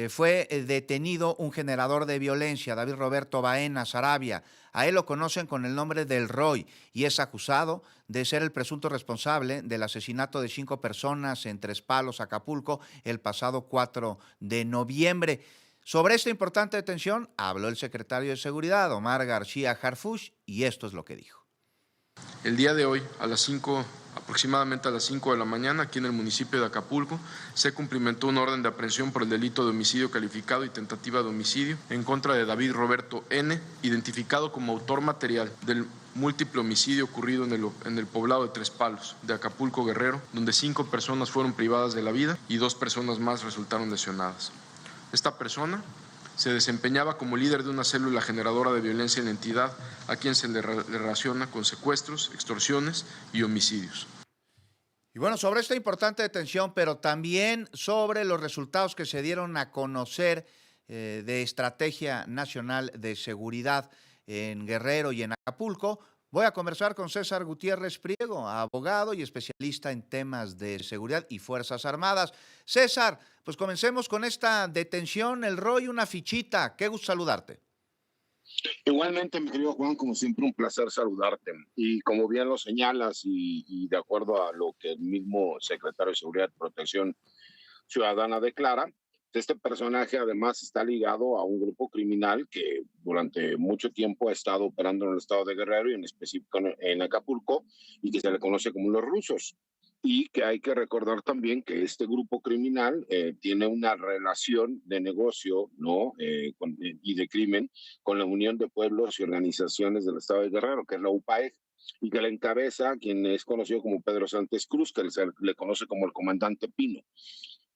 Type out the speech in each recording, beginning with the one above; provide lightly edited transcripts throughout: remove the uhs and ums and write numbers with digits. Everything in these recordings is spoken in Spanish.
fue detenido un generador de violencia, David Roberto Baena Sarabia. A él lo conocen con el nombre del Roy y es acusado de ser el presunto responsable del asesinato de 5 personas en Tres Palos, Acapulco, el pasado 4 de noviembre. Sobre esta importante detención habló el secretario de Seguridad, Omar García Harfuch, y esto es lo que dijo. El día de hoy, aproximadamente a las 5 de la mañana, aquí en el municipio de Acapulco, se cumplimentó una orden de aprehensión por el delito de homicidio calificado y tentativa de homicidio en contra de David Roberto N., identificado como autor material del múltiple homicidio ocurrido en el poblado de Tres Palos, de Acapulco, Guerrero, donde 5 personas fueron privadas de la vida y 2 personas más resultaron lesionadas. Esta persona se desempeñaba como líder de una célula generadora de violencia en la entidad, a quien se le relaciona con secuestros, extorsiones y homicidios. Y bueno, sobre esta importante detención, pero también sobre los resultados que se dieron a conocer de Estrategia Nacional de Seguridad en Guerrero y en Acapulco, voy a conversar con César Gutiérrez Priego, abogado y especialista en temas de seguridad y Fuerzas Armadas. César, pues comencemos con esta detención, el Roy, una fichita. Qué gusto saludarte. Igualmente, mi querido Juan, como siempre, un placer saludarte. Y como bien lo señalas, y de acuerdo a lo que el mismo secretario de Seguridad y Protección Ciudadana declara, este personaje además está ligado a un grupo criminal que durante mucho tiempo ha estado operando en el estado de Guerrero y en específico en Acapulco, y que se le conoce como los rusos. Y que hay que recordar también que este grupo criminal tiene una relación de negocio, ¿no? Y de crimen con la Unión de Pueblos y Organizaciones del Estado de Guerrero, que es la UPAEG, y que la encabeza quien es conocido como Pedro Sánchez Cruz, que se le conoce como el comandante Pino.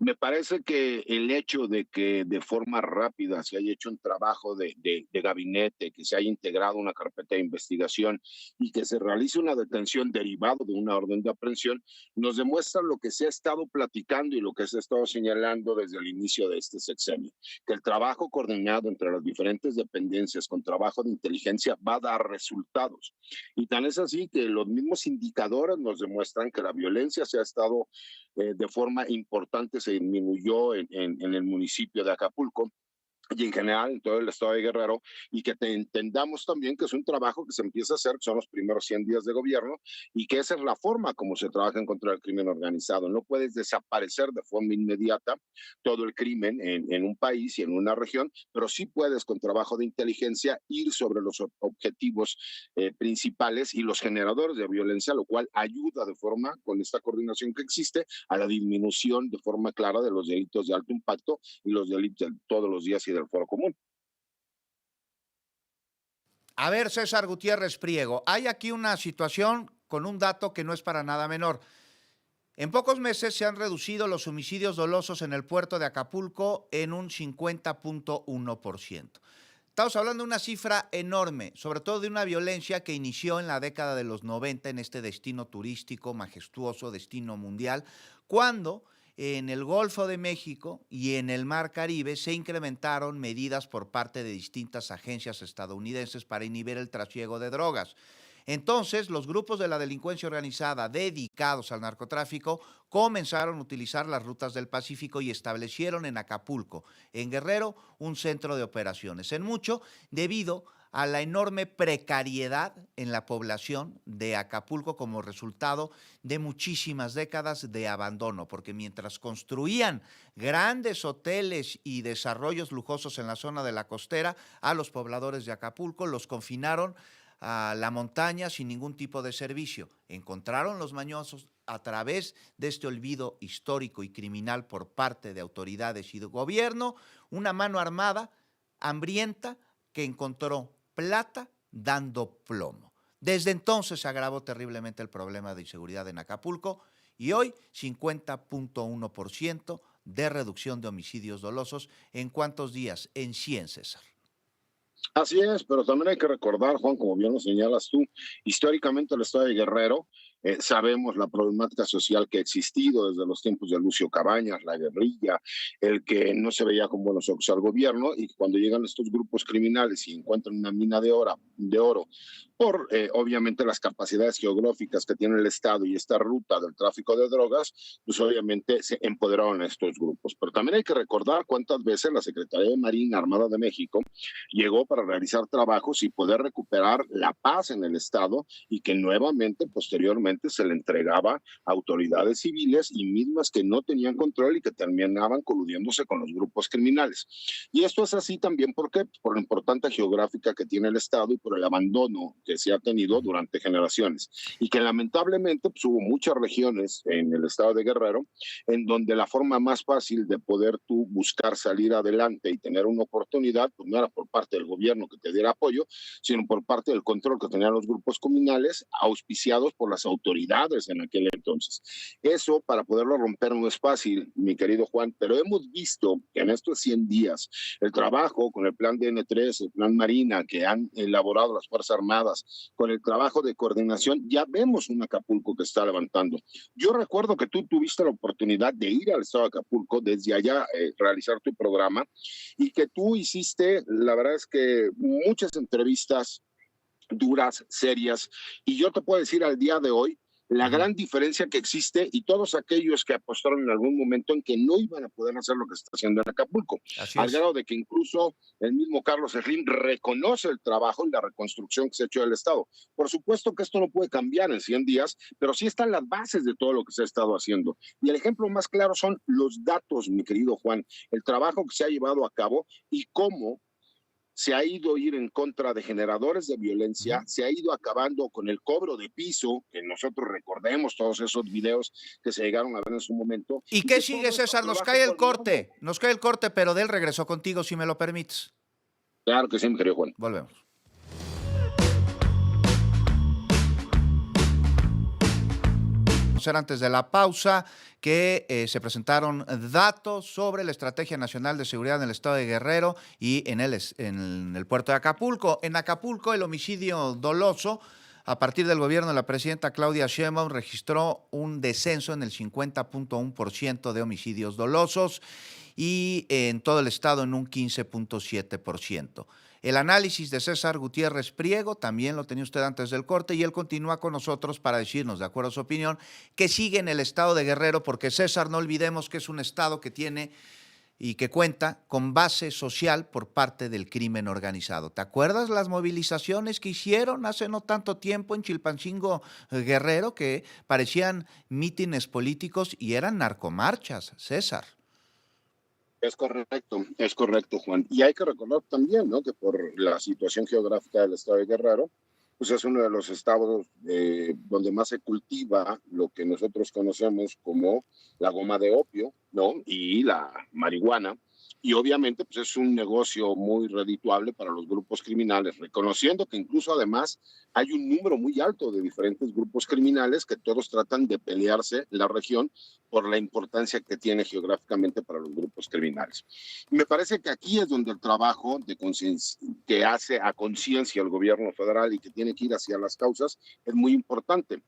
Me parece que el hecho de que de forma rápida se haya hecho un trabajo de gabinete, que se haya integrado una carpeta de investigación y que se realice una detención derivado de una orden de aprehensión, nos demuestra lo que se ha estado platicando y lo que se ha estado señalando desde el inicio de este sexenio, que el trabajo coordinado entre las diferentes dependencias con trabajo de inteligencia va a dar resultados. Y tan es así que los mismos indicadores nos demuestran que la violencia se ha estado de forma importante se disminuyó en el municipio de Acapulco y en general en todo el estado de Guerrero, y que entendamos también que es un trabajo que se empieza a hacer, son los primeros 100 días de gobierno, y que esa es la forma como se trabaja en contra del crimen organizado. No puedes desaparecer de forma inmediata todo el crimen en un país y en una región, pero sí puedes con trabajo de inteligencia ir sobre los objetivos principales y los generadores de violencia, lo cual ayuda de forma, con esta coordinación que existe, a la disminución de forma clara de los delitos de alto impacto y los delitos de todos los días y del foro común. A ver, César Gutiérrez Priego, hay aquí una situación con un dato que no es para nada menor. En pocos meses se han reducido los homicidios dolosos en el puerto de Acapulco en un 50.1%. Estamos hablando de una cifra enorme, sobre todo de una violencia que inició en la década de los 90 en este destino turístico majestuoso, destino mundial, cuando en el Golfo de México y en el Mar Caribe se incrementaron medidas por parte de distintas agencias estadounidenses para inhibir el trasiego de drogas. Entonces, los grupos de la delincuencia organizada dedicados al narcotráfico comenzaron a utilizar las rutas del Pacífico y establecieron en Acapulco, en Guerrero, un centro de operaciones. En mucho, debido a la enorme precariedad en la población de Acapulco como resultado de muchísimas décadas de abandono, porque mientras construían grandes hoteles y desarrollos lujosos en la zona de la costera, a los pobladores de Acapulco los confinaron a la montaña sin ningún tipo de servicio. Encontraron los mañosos a través de este olvido histórico y criminal por parte de autoridades y de gobierno, una mano armada, hambrienta, que encontró plata dando plomo. Desde entonces se agravó terriblemente el problema de inseguridad en Acapulco y hoy 50.1% de reducción de homicidios dolosos. ¿En cuántos días? En 100, César. Así es, pero también hay que recordar, Juan, como bien lo señalas tú, históricamente el estado de Guerrero Sabemos la problemática social que ha existido desde los tiempos de Lucio Cabañas, la guerrilla, el que no se veía con buenos ojos al gobierno, y cuando llegan estos grupos criminales y encuentran una mina de oro por obviamente las capacidades geográficas que tiene el Estado y esta ruta del tráfico de drogas, pues obviamente se empoderaron a estos grupos. Pero también hay que recordar cuántas veces la Secretaría de Marina Armada de México llegó para realizar trabajos y poder recuperar la paz en el Estado, y que nuevamente, posteriormente, se le entregaba a autoridades civiles y mismas que no tenían control y que terminaban coludiéndose con los grupos criminales. Y esto es así también porque por la importancia geográfica que tiene el Estado y por el abandono que se ha tenido durante generaciones. Y que lamentablemente pues, hubo muchas regiones en el Estado de Guerrero en donde la forma más fácil de poder tú buscar salir adelante y tener una oportunidad, pues no era por parte del gobierno que te diera apoyo, sino por parte del control que tenían los grupos criminales, auspiciados por las autoridades en aquel entonces. Eso, para poderlo romper, no es fácil, mi querido Juan, pero hemos visto que en estos 100 días el trabajo con el plan DN3, el plan Marina que han elaborado las Fuerzas Armadas, con el trabajo de coordinación, ya vemos un Acapulco que está levantando. Yo recuerdo que tú tuviste la oportunidad de ir al estado de Acapulco, desde allá realizar tu programa, y que tú hiciste, la verdad es que muchas entrevistas duras, serias, y yo te puedo decir al día de hoy la gran diferencia que existe, y todos aquellos que apostaron en algún momento en que no iban a poder hacer lo que está haciendo en Acapulco, al grado de que incluso el mismo Carlos Slim reconoce el trabajo y la reconstrucción que se ha hecho del Estado. Por supuesto que esto no puede cambiar en 100 días, pero sí están las bases de todo lo que se ha estado haciendo. Y el ejemplo más claro son los datos, mi querido Juan, el trabajo que se ha llevado a cabo y cómo se ha ido a ir en contra de generadores de violencia, se ha ido acabando con el cobro de piso, que nosotros recordemos todos esos videos que se llegaron a ver en su momento. ¿Y qué sigue, César? Nos cae el corte, pero de él regreso contigo, si me lo permites. Claro que sí, mi querido Juan. Volvemos. Antes de la pausa que se presentaron datos sobre la Estrategia Nacional de Seguridad en el Estado de Guerrero y en el puerto de Acapulco. En Acapulco, el homicidio doloso, a partir del gobierno de la presidenta Claudia Sheinbaum, registró un descenso en el 50.1% de homicidios dolosos y en todo el estado en un 15.7%. El análisis de César Gutiérrez Priego también lo tenía usted antes del corte, y él continúa con nosotros para decirnos, de acuerdo a su opinión, que sigue en el estado de Guerrero, porque César, no olvidemos que es un estado que tiene y que cuenta con base social por parte del crimen organizado. ¿Te acuerdas las movilizaciones que hicieron hace no tanto tiempo en Chilpancingo, Guerrero, que parecían mítines políticos y eran narcomarchas, César? Es correcto, Juan. Y hay que recordar también, ¿no?, que por la situación geográfica del estado de Guerrero, pues es uno de los estados donde más se cultiva lo que nosotros conocemos como la goma de opio, ¿no?, y la marihuana. Y obviamente pues es un negocio muy redituable para los grupos criminales, reconociendo que incluso además hay un número muy alto de diferentes grupos criminales que todos tratan de pelearse la región por la importancia que tiene geográficamente para los grupos criminales. Me parece que aquí es donde el trabajo de que hace a conciencia el gobierno federal y que tiene que ir hacia las causas es muy importante,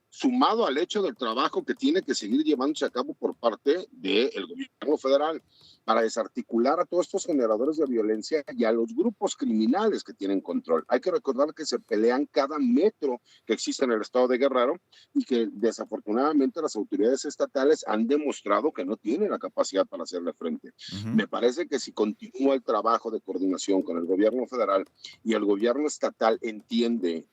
sumado al hecho del trabajo que tiene que seguir llevándose a cabo por parte del gobierno federal para desarticular a todos estos generadores de violencia y a los grupos criminales que tienen control. Hay que recordar que se pelean cada metro que existe en el estado de Guerrero y que desafortunadamente las autoridades estatales han demostrado que no tienen la capacidad para hacerle frente. Me parece que si continúa el trabajo de coordinación con el gobierno federal y el gobierno estatal entiende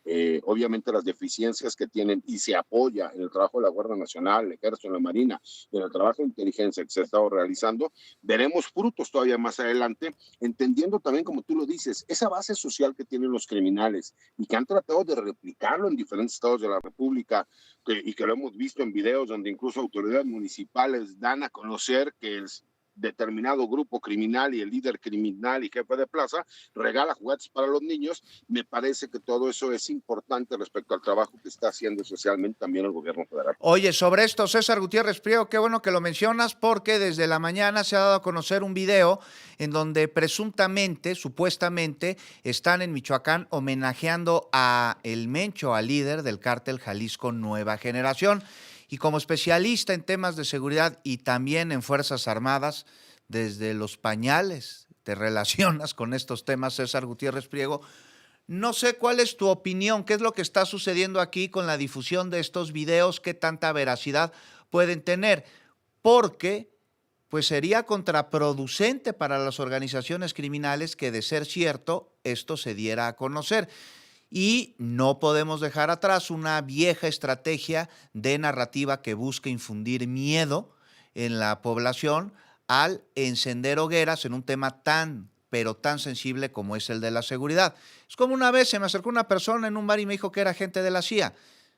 obviamente las deficiencias que tienen y se apoya en el trabajo de la Guardia Nacional, el Ejército, la Marina, en el trabajo de inteligencia que se ha estado realizando, veremos frutos todavía más adelante, entendiendo también, como tú lo dices, esa base social que tienen los criminales y que han tratado de replicarlo en diferentes estados de la República, y que lo hemos visto en videos donde incluso autoridades municipales dan a conocer que determinado grupo criminal y el líder criminal y jefe de plaza regala juguetes para los niños. Me parece que todo eso es importante respecto al trabajo que está haciendo socialmente también el gobierno federal. Oye, sobre esto, César Gutiérrez Priego, qué bueno que lo mencionas porque desde la mañana se ha dado a conocer un video en donde presuntamente, supuestamente, están en Michoacán homenajeando a el Mencho, al líder del cártel Jalisco Nueva Generación. Y como especialista en temas de seguridad y también en Fuerzas Armadas, desde los pañales te relacionas con estos temas, César Gutiérrez Priego. No sé cuál es tu opinión, qué es lo que está sucediendo aquí con la difusión de estos videos, qué tanta veracidad pueden tener, porque pues sería contraproducente para las organizaciones criminales que, de ser cierto, esto se diera a conocer. Y no podemos dejar atrás una vieja estrategia de narrativa que busca infundir miedo en la población al encender hogueras en un tema pero tan sensible como es el de la seguridad. Es como una vez se me acercó una persona en un bar y me dijo que era agente de la CIA.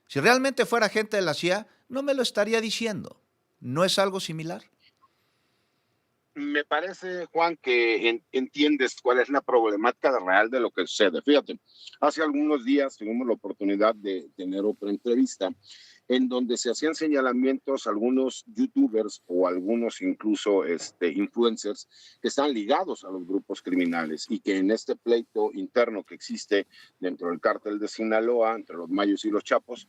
Si realmente fuera agente de la CIA, no me lo estaría diciendo. ¿No es algo similar? Me parece, Juan, que entiendes cuál es la problemática real de lo que sucede. Fíjate, hace algunos días tuvimos la oportunidad de tener otra entrevista en donde se hacían señalamientos a algunos youtubers o algunos incluso influencers que están ligados a los grupos criminales y que en este pleito interno que existe dentro del cártel de Sinaloa, entre los Mayos y los Chapos,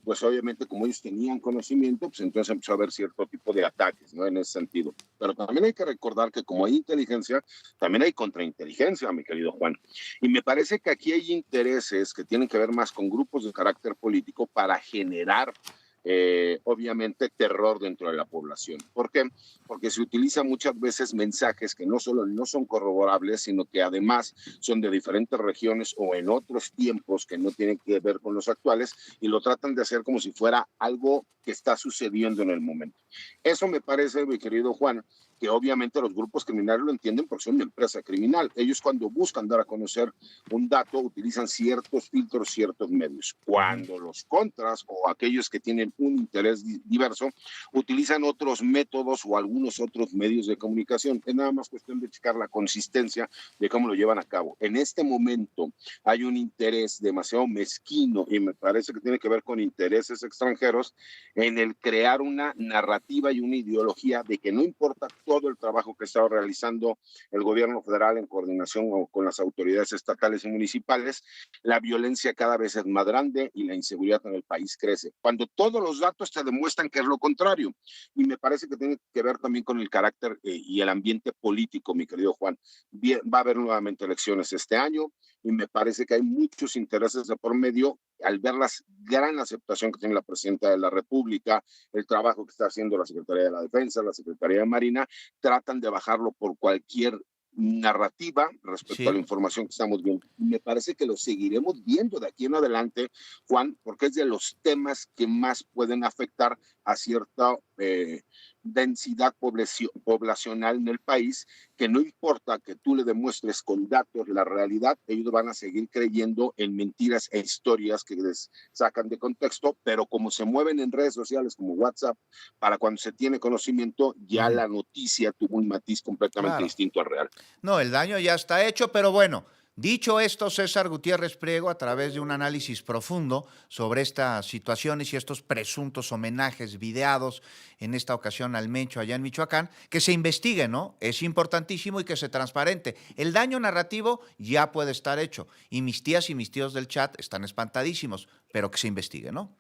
pues obviamente como ellos tenían conocimiento, pues entonces empezó a haber cierto tipo de ataques, ¿no? En ese sentido. Pero también hay que recordar que como hay inteligencia, también hay contrainteligencia, mi querido Juan. Y me parece que aquí hay intereses que tienen que ver más con grupos de carácter político para generar obviamente terror dentro de la población. ¿Por qué? Porque se utilizan muchas veces mensajes que no solo no son corroborables, sino que además son de diferentes regiones o en otros tiempos que no tienen que ver con los actuales y lo tratan de hacer como si fuera algo que está sucediendo en el momento. Eso me parece, mi querido Juan, que obviamente los grupos criminales lo entienden porque son una empresa criminal. Ellos cuando buscan dar a conocer un dato utilizan ciertos filtros, ciertos medios. Cuando los contras o aquellos que tienen un interés diverso utilizan otros métodos o algunos otros medios de comunicación. Es nada más cuestión de checar la consistencia de cómo lo llevan a cabo. En este momento hay un interés demasiado mezquino y me parece que tiene que ver con intereses extranjeros en el crear una narrativa y una ideología de que no importa todo el trabajo que está realizando el gobierno federal en coordinación con las autoridades estatales y municipales, la violencia cada vez es más grande y la inseguridad en el país crece. Cuando todos los datos te demuestran que es lo contrario. Y me parece que tiene que ver también con el carácter y el ambiente político, mi querido Juan. Bien, va a haber nuevamente elecciones este año y me parece que hay muchos intereses de por medio al ver la gran aceptación que tiene la presidenta de la República, el trabajo que está haciendo la Secretaría de la Defensa, la Secretaría de Marina, tratan de bajarlo por cualquier narrativa respecto a la información que estamos viendo. Me parece que lo seguiremos viendo de aquí en adelante, Juan, porque es de los temas que más pueden afectar a cierta densidad poblacional en el país, que no importa que tú le demuestres con datos la realidad, ellos van a seguir creyendo en mentiras e historias que les sacan de contexto, pero como se mueven en redes sociales como WhatsApp, para cuando se tiene conocimiento, ya la noticia tuvo un matiz completamente distinto al real. No, el daño ya está hecho, pero bueno, dicho esto, César Gutiérrez Priego, a través de un análisis profundo sobre estas situaciones y estos presuntos homenajes videados, en esta ocasión al Mencho allá en Michoacán, que se investigue, ¿no? Es importantísimo y que se transparente. El daño narrativo ya puede estar hecho y mis tías y mis tíos del chat están espantadísimos, pero que se investigue, ¿no?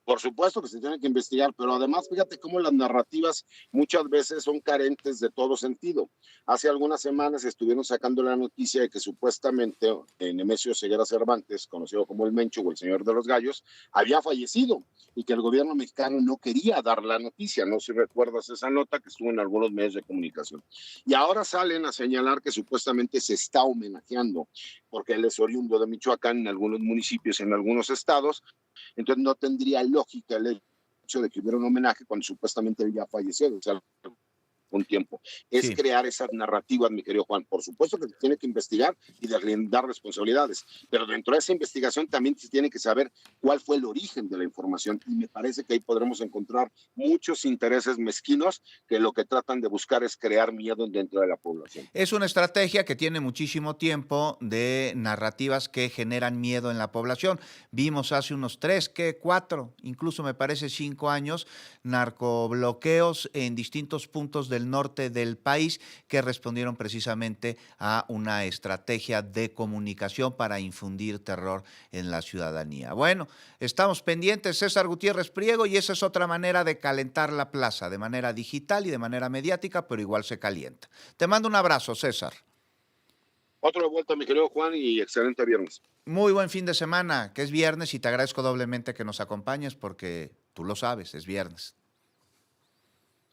Por supuesto que se tiene que investigar, pero además fíjate cómo las narrativas muchas veces son carentes de todo sentido. Hace algunas semanas estuvieron sacando la noticia de que supuestamente Nemesio Ceguera Cervantes, conocido como el Mencho o el Señor de los Gallos, había fallecido y que el gobierno mexicano no quería dar la noticia. No sé si recuerdas esa nota que estuvo en algunos medios de comunicación. Y ahora salen a señalar que supuestamente se está homenajeando, porque él es oriundo de Michoacán en algunos municipios, en algunos estados. Entonces no tendría lógica el hecho de que hubiera un homenaje cuando supuestamente él ya falleció. O sea, con tiempo. Es Sí. crear esas narrativas, mi querido Juan. Por supuesto que se tiene que investigar y deslindar responsabilidades, pero dentro de esa investigación también se tiene que saber cuál fue el origen de la información, y me parece que ahí podremos encontrar muchos intereses mezquinos que lo que tratan de buscar es crear miedo dentro de la población. Es una estrategia que tiene muchísimo tiempo de narrativas que generan miedo en la población. Vimos hace unos 3, ¿qué? 4, incluso me parece 5 años, narcobloqueos en distintos puntos del norte del país que respondieron precisamente a una estrategia de comunicación para infundir terror en la ciudadanía. Bueno, estamos pendientes, César Gutiérrez Priego, y esa es otra manera de calentar la plaza, de manera digital y de manera mediática, pero igual se calienta. Te mando un abrazo, César. Otro de vuelta, mi querido Juan, y excelente viernes. Muy buen fin de semana, que es viernes, y te agradezco doblemente que nos acompañes porque tú lo sabes, es viernes.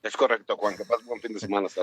Es correcto, Juan, que pases buen fin de semana. Hasta